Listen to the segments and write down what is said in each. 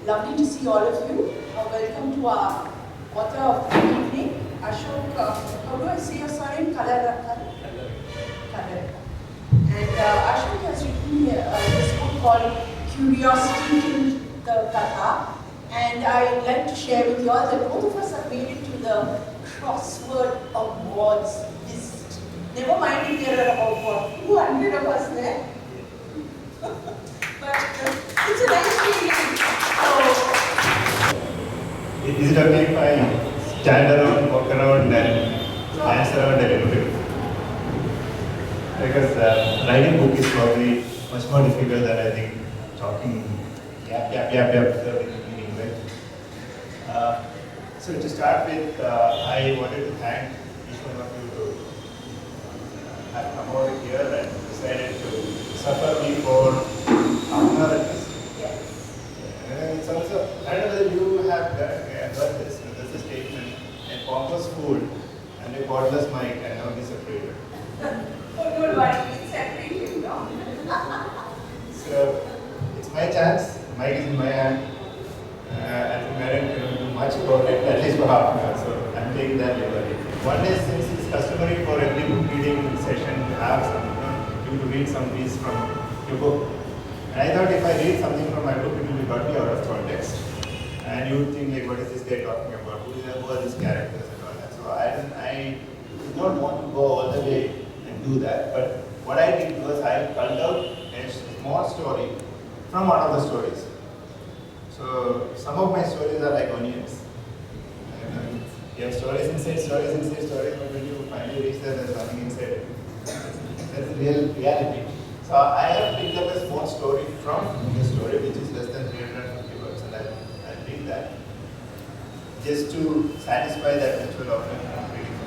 Lovely to see all of you. Welcome to our author of the evening, Ashok, how do I say your surname? Kallarakkal? Kallarakkal. And Ashok has written this book called Curiosity in the KatHA. And I'd like to share with you all that both of us have made it to the Crossword Awards list. Never mind if there are about 200 of us there. But it's a nice feeling. Is it okay if I stand around, walk around and dance around a little bit? Because writing book is probably much more difficult than I think talking yap without any meaning, right? So to start with, I wanted to thank each one of you to have come over here and decided to suffer me for half an hour at least. It's also, I don't know whether you have heard this, there's a statement, a pompous fool and a cordless mic can never be separated. Oh, don't worry, it's separated, no? So, it's my chance, the mic is in my hand. I think I don't do much about it, at least for half an hour, so I'm taking that liberty. One is, since it's customary for every book reading session to have some, you to read some piece from your book. And I thought if I read something from my book, it will be totally out of context. And you would think like, what is this guy talking about? Who are these characters and all that? So I did not want to go all the way and do that. But what I did was I culled out a small story from one of the stories. So some of my stories are like onions. And you have stories inside stories, but when you finally reach there, there's nothing inside. That's the real reality. So I have picked up a small story from the story, which is less than 350 words, and I'll read that just to satisfy that ritual of reading.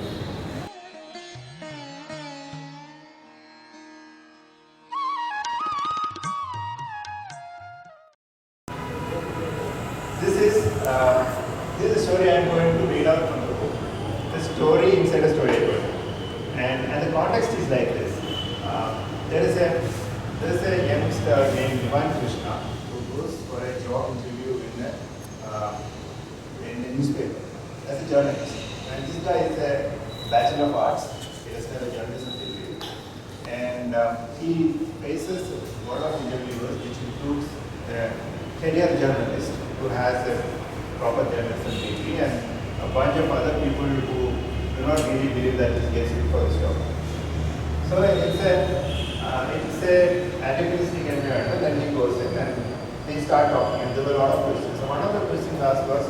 This is a story I am going to read out from the book. The story inside a story I told. And the context is like this. There is a youngster named Divine Krishna who goes for a job interview in a newspaper as a journalist. And this guy is a Bachelor of Arts. He does have a journalism degree. And he faces a lot of interviewers, which includes a career journalist who has a proper journalism degree and a bunch of other people who do not really believe that this gets fit for this job. So it's a antagonistic environment, and he goes in and they start talking, and there were a lot of questions. So one of the questions asked was,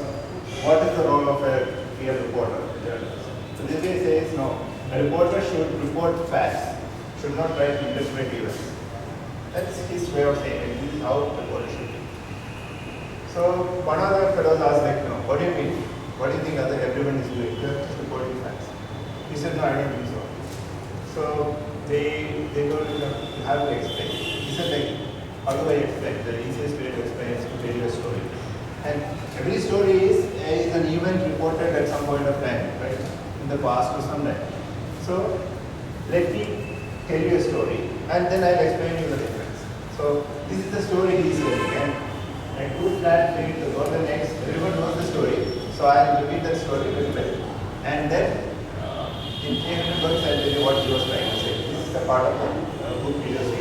what is the role of a field reporter, a journalist? So this guy says, no, a reporter should report facts, should not try to interpret events. That's his way of saying it. This is how the world should be. So one of the fellows asked, like, no, what do you mean? What do you think everyone is doing? They're just reporting facts. He said, no, I don't think so. So they told him, you have to explain. He said, like, how do I explain? The easiest way to explain is to tell you a story. And every story is an event reported at some point of time, right? In the past or some time. So let me tell you a story, and then I'll explain you the difference. So this is the story he is telling, and two flat plate, the golden eggs, everyone knows the story. So I'll repeat that story a little bit, and then in 300 words I'll tell you what he was trying to say. This is the part of the book he was saying.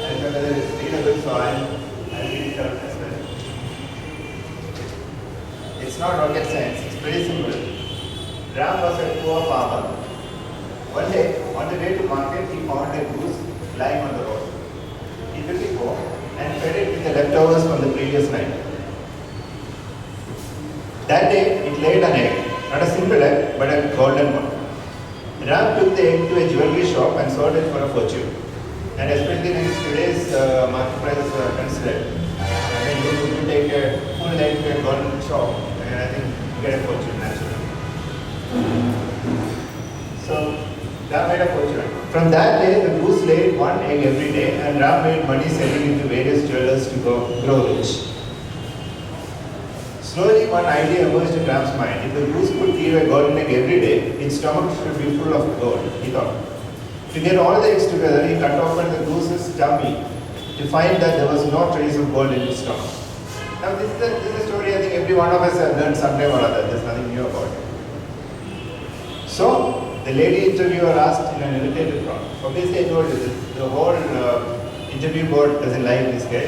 I don't know whether it's readable, so I'll read it out as well. It's not rocket science, it's pretty simple. Ram was a poor farmer. One day, on the way to market, he found a goose lying on the road. He took it home and fed it with the leftovers from the previous night. That day, it laid an egg, not a simple egg, but a golden one. Ram took the egg to a jewelry shop and sold it for a fortune. And especially in today's market price considered, I mean, you take a full egg to a golden shop, and I think you get a fortune naturally. So, Ram made a fortune. From that day, the goose laid one egg every day, and Ram made money selling it to various jewelers to grow rich. Slowly, one idea emerged in Ram's mind. If the goose could give a golden egg every day, its stomach should be full of gold, he thought. To get all the eggs together, he cut open the goose's tummy to find that there was no trace of gold in his stomach. Now this is a story I think every one of us has learned sometime or other. There's nothing new about it. So the lady interviewer asked in an irritated tone. Obviously I told you this, the whole interview board doesn't like this guy.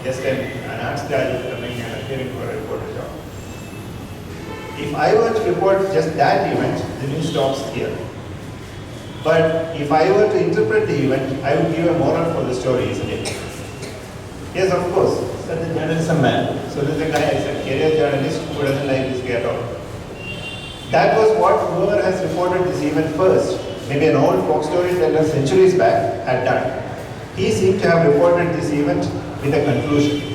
Just an art graduate coming and appearing for a reporter job. If I were to report just that event, the news stops here. But if I were to interpret the event, I would give a moral for the story, isn't it? Yes, of course, said the journalism man. So there's a guy, I said, career journalist who doesn't like this guy at all. That was what whoever has reported this event first, maybe an old folk storyteller centuries back, had done. He seemed to have reported this event with a conclusion.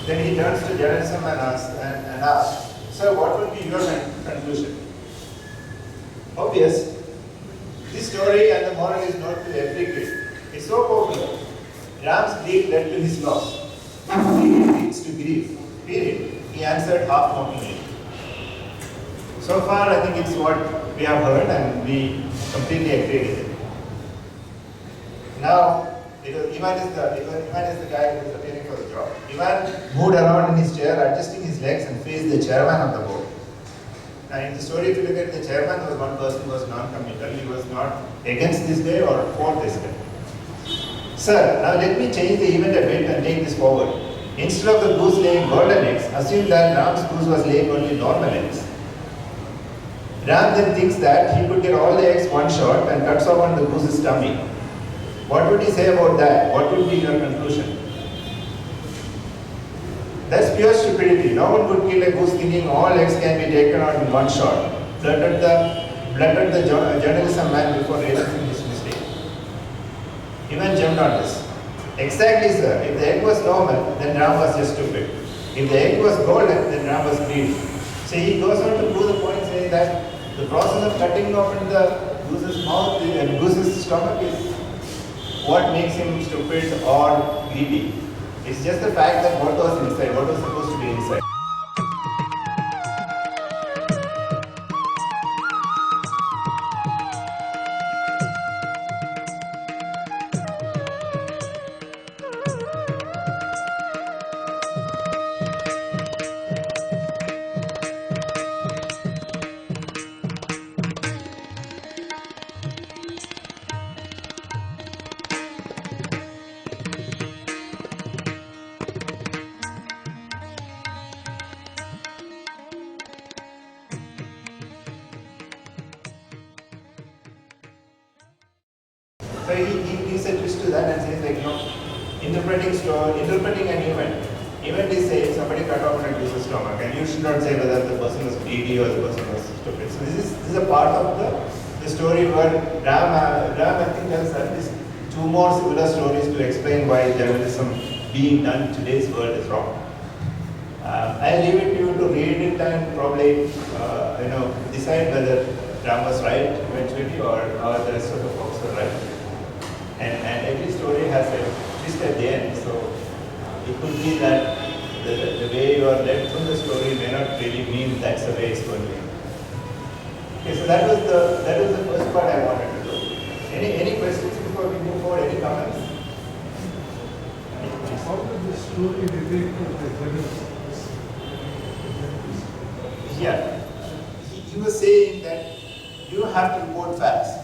Then he turns to journalism and asks, "Sir, what would be your conclusion?" Obvious. This story and the moral is known to every kid. It's so popular. Ram's greed led to his loss. Greed leads to grief. Period. He answered half mockingly. So far, I think it's what we have heard and we completely agree with it. Now, Ivan is the guy who is appearing for the job. Ivan moved around in his chair, adjusting his legs and faced the chairman of the board. Now in the story, if you look at the chairman, was one person who was non-committal. He was not against this guy or for this guy. Sir, now let me change the event a bit and take this forward. Instead of the goose laying golden eggs, assume that Ram's goose was laying only normal eggs. Ram then thinks that he could get all the eggs one shot and cuts off on the goose's tummy. What would he say about that? What would be your conclusion? That's pure stupidity. No one would kill a goose thinking all eggs can be taken out in one shot. Blurted the journalism man before realizing his mistake. Ivan jumped on this. Exactly, sir. If the egg was normal, then Ram was just stupid. If the egg was golden, then Ram was greedy. So he goes on to prove the point, saying that the process of cutting open the goose's mouth and goose's stomach is what makes him stupid or greedy. It's just the fact that what was inside, what was supposed to be inside. So he gives a twist to that and says like, interpreting an event. Event is saying somebody cut off a goose's stomach, and you should not say whether the person was greedy or the person was stupid. So this is a part of the story where Ram I think has at least two more similar stories to explain why journalism being done in today's world is wrong. I'll leave it to you to read it and probably decide whether Ram was right eventually or the rest of the folks were right. And every story has a twist at the end, so it could be that the way you are led through the story may not really mean that's the way it's going to be. Okay, so that was the first part I wanted to do. Any questions before we move forward? Any comments? How does the story relate to the journalist? Yeah, he was saying that you have to report facts.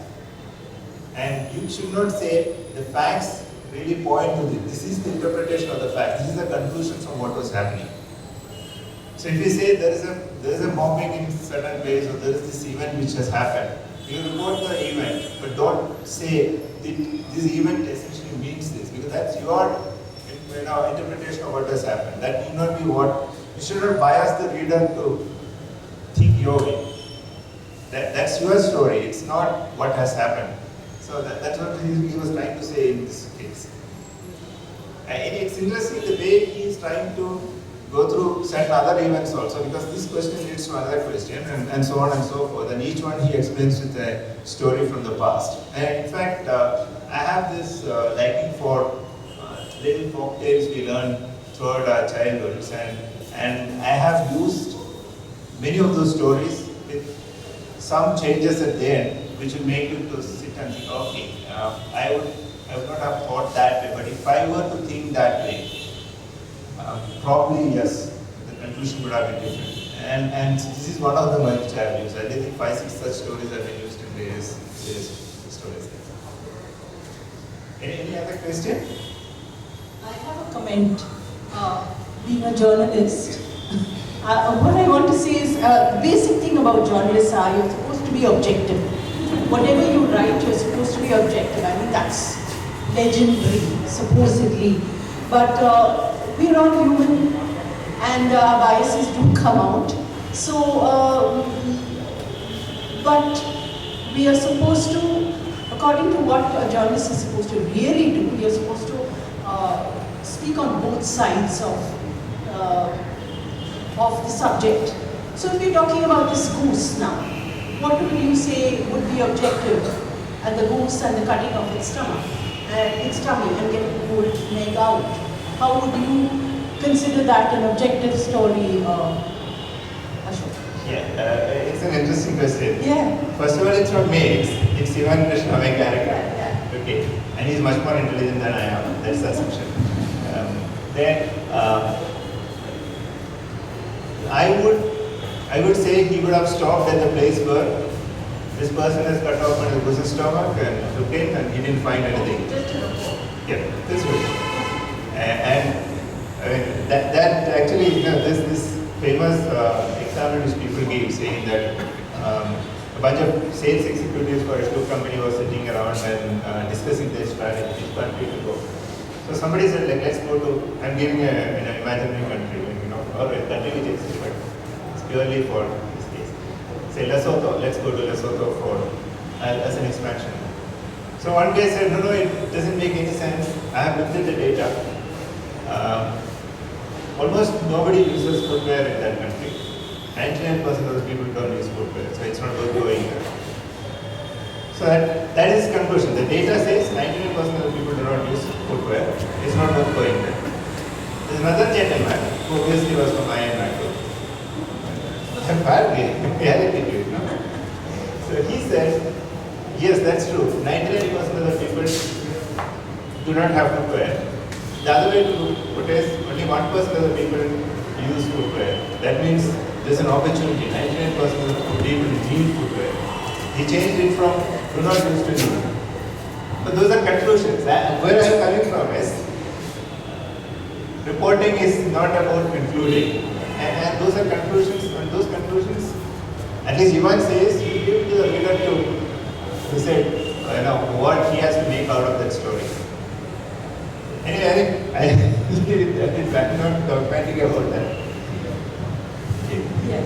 And you should not say the facts really point to this. This is the interpretation of the facts. This is the conclusion from what was happening. So if you say there is a bombing in certain place or there is this event which has happened, you report the event, but but don't say this event essentially means this, because that's your interpretation of what has happened. That need not be what, you should not bias the reader to think your way. That's your story, it's not what has happened. So that's what he was trying to say in this case. And it's interesting the way he is trying to go through certain other events also, because this question leads to another question, and so on and so forth. And each one he explains with a story from the past. And in fact, I have this liking for little folk tales we learn throughout our childhoods, and I have used many of those stories with some changes at the end, which will make you to sit and think, okay, I would not have thought that way, but if I were to think that way, probably yes, the conclusion would have been different. And this is one of them which I have used. I think 5-6 such stories have been used in various stories. Any other question? I have a comment. Being a journalist, what I want to say is the basic thing about journalists are you're supposed to be objective. Whatever you write, you're supposed to be objective. I mean, that's legendary, supposedly. But we're all human, and our biases do come out. So, but we are supposed to, according to what a journalist is supposed to really do, you're supposed to speak on both sides of the subject. So if we're talking about this goose now, what would you say would be objective at the goose and the cutting of its stomach, its tummy, and getting the whole leg out? How would you consider that an objective story, Ashok? Yeah, it's an interesting question. Yeah. First of all, it's not me, it's Ivan Krishna, my character. Yeah. Okay, and he's much more intelligent than I am, that's the assumption. Then, I would say he would have stopped at the place where this person has cut off on his stomach and looked in and he didn't find anything. Just a report. Yeah, this way. And I mean, that actually, this famous example which people give, saying that a bunch of sales executives for a Ashok company was sitting around and discussing their strategy, which country to go. So somebody said, like, let's go to, I'm giving an imaginary country, or a country which exists, but it's purely for this case. Say Lesotho, let's go to Lesotho for as an expansion. So one guy said, no, it doesn't make any sense. I have looked at the data. Almost nobody uses footwear in that country. 99% of the people don't use footwear, so it's not worth going there. So that is his conclusion. The data says 99% of the people do not use footwear. It's not worth going there. There's another gentleman who obviously was from IMACO. Bad reality to it, no? So he said, yes, that's true. 99% of the people do not have footwear. The other way to put it is only 1% of the people use footwear. That means there's an opportunity. 99% of the people need footwear. He changed it from do not use to need. But those are conclusions. Where I'm coming from is reporting is not about concluding. And those are conclusions, and those conclusions, at least Ivan says, you give it to the reader to decide what he has to make out of that story. Anyway, I think I'm not dogmatic about that. Okay. Yeah,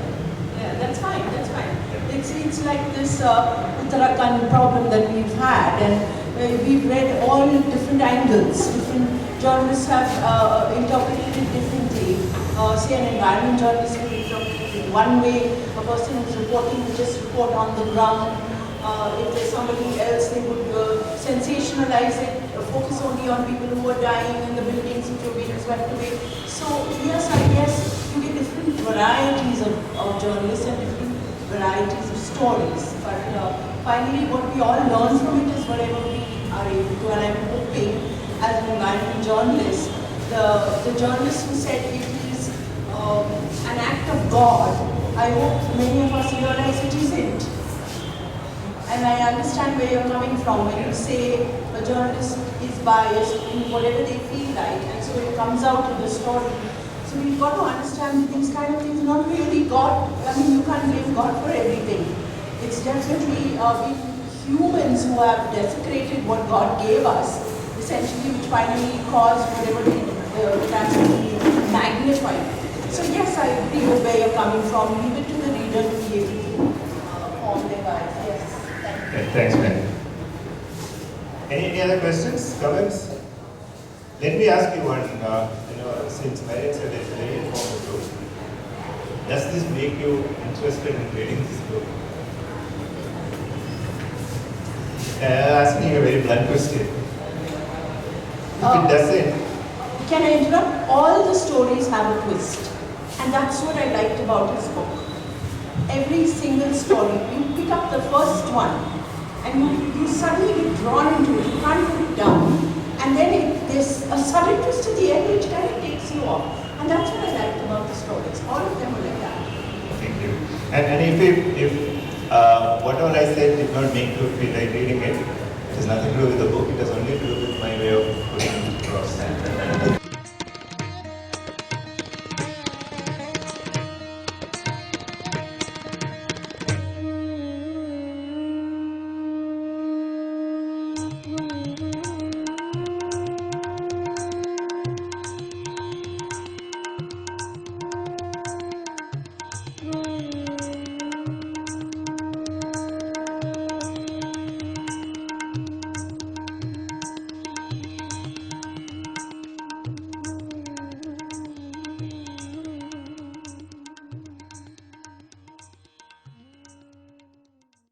that's fine, that's fine. It's like this Uttarakhand problem that we've had, and we've read all different angles. Different journalists have interpreted it differently. Say an environment journalist would interpret it one way, a person who's reporting would just report on the ground. If there's somebody else, they would sensationalize it, focus only on people who are dying in the buildings which are being swept away. So yes, I guess you get different varieties of journalists and different varieties of stories. But finally, what we all learn from it is whatever we are able to. And I'm hoping, as an environment journalist, the journalist who said it is an act of God, I hope many of us realize it isn't. And I understand where you're coming from when you say a journalist is biased in whatever they feel like, and so it comes out in the story. So we've got to understand that these kind of things not really God. I mean, you can't blame God for everything. It's definitely being humans who have desecrated what God gave us, essentially, which finally caused whatever the tragedy magnified. So yes, I agree with where you're coming from. Leave it to the reader to be able to form their guides. Yes, thank you. Okay, thanks, man. Any other questions, comments? Let me ask you one. Since Marian said it's a very informal book, does this make you interested in reading this book? Asking you a very blunt question. If it doesn't, Can I interrupt? All the stories have a twist. And that's what I liked about his book. Every single story, you pick up the first one and you suddenly get drawn into it. You can't put it down. And then there's a sudden twist at the end which kind of takes you off. And that's what I liked about the stories. All of them were like that. thank you. And if whatever I said did not make you feel like reading it, it has nothing to do with the book, it has only to do with my way of